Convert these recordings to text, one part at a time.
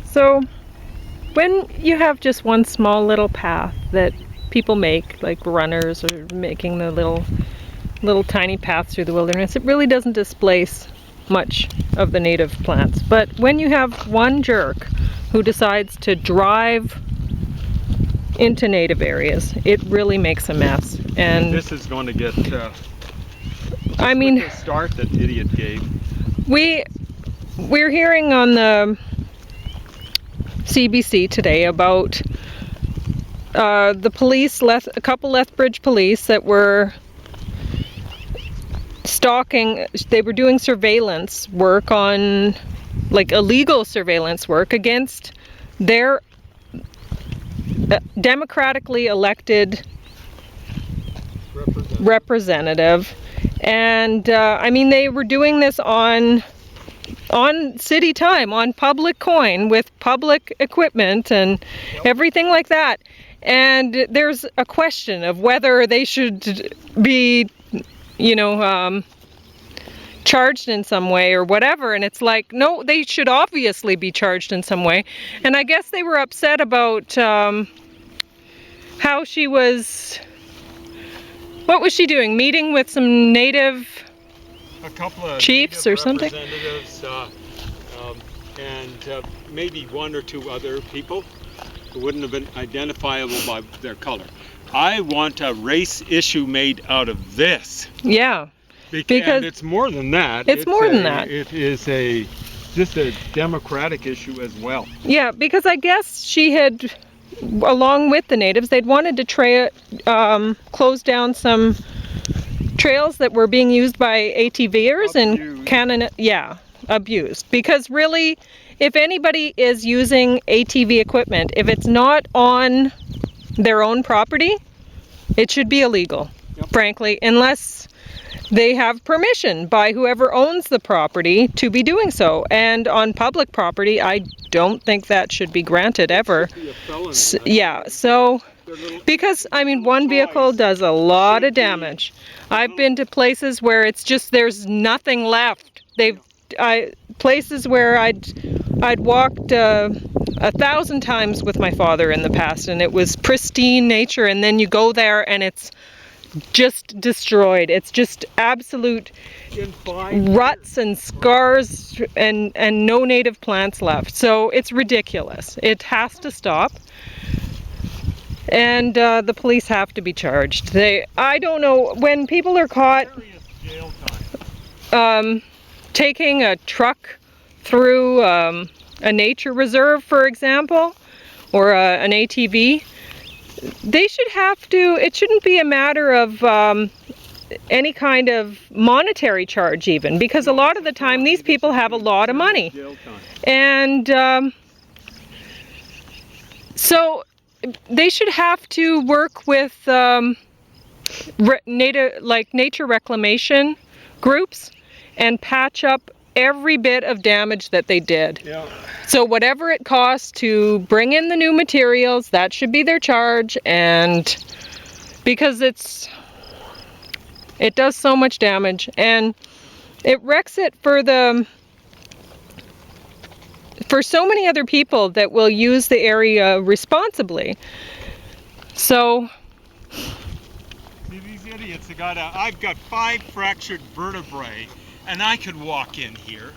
So when you have just one small little path that people make, like runners or making the little tiny paths through the wilderness, it really doesn't displace much of the native plants. But when you have one jerk who decides to drive into native areas, it really makes a mess. And this is going to get I mean, the start that idiot gave. We're hearing on the CBC today about the police, a couple Lethbridge police that were stalking, they were doing surveillance work on, like illegal surveillance work against their democratically elected representative. And I mean, they were doing this on city time, on public coin, with public equipment and everything like that. And there's a question of whether they should be, you know, charged in some way or whatever. And it's like, no, they should obviously be charged in some way. And I guess they were upset about how she was, what was she doing? Meeting with some native a couple of chiefs or something? Representatives, and maybe one or two other people who wouldn't have been identifiable by their color. I want a race issue made out of this. Yeah. Because it's more than that. It's more than that. It is just a democratic issue as well. Yeah, because I guess she had, along with the natives, they'd wanted to close down some trails that were being used by ATVers in Canada. Yeah, abused. Because really, if anybody is using ATV equipment, if it's not on their own property, it should be illegal, frankly, unless they have permission by whoever owns the property to be doing so. And on public property, I don't think that should be granted ever. Yeah, so, because, I mean, one vehicle does a lot of damage. I've been to places where it's just, there's nothing left. Places where I'd walked 1,000 times with my father in the past, and it was pristine nature, and then you go there and it's just destroyed. It's just absolute ruts and scars and no native plants left. So it's ridiculous. It has to stop. And the police have to be charged. I don't know, when people are caught taking a truck through a nature reserve, for example, or an ATV, they should have to, it shouldn't be a matter of any kind of monetary charge even, because a lot of the time these people have a lot of money. And so they should have to work with nature reclamation groups and patch up every bit of damage that they did. Yeah. So whatever it costs to bring in the new materials, that should be their charge, and because it does so much damage, and it wrecks it for so many other people that will use the area responsibly. So see, these idiots have got I've got 5 fractured vertebrae, and I could walk in here.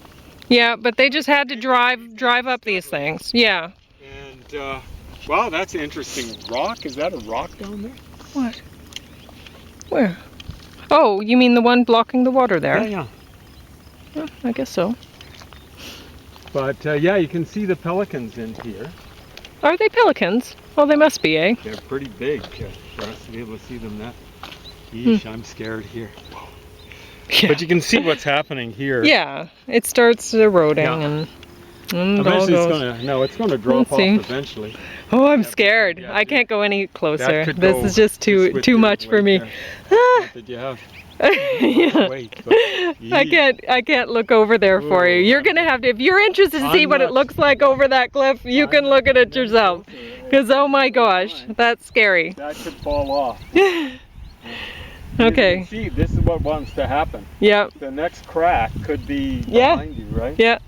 Yeah, but they just had to drive up these things. Yeah. And wow, that's an interesting rock. Is that a rock down there? What? Where? Oh, you mean the one blocking the water there? Yeah. Yeah, I guess so. But yeah, you can see the pelicans in here. Are they pelicans? Well, they must be, eh? They're pretty big for us to be able to see them. That. Yeesh, I'm scared here. Yeah. But you can see what's happening here. Yeah, it starts eroding, and eventually it's going to drop off eventually. Oh, I'm scared. I can't go any closer. This is just too much for me. What did you have? Yeah. Wait, I can't look over there for you. You're gonna have to, if you're interested to see what it looks like over that cliff, you can look at it yourself. Because oh my gosh, that's scary. That could fall off. Okay. See, this is what wants to happen. Yep. The next crack could be behind you, right? Yeah.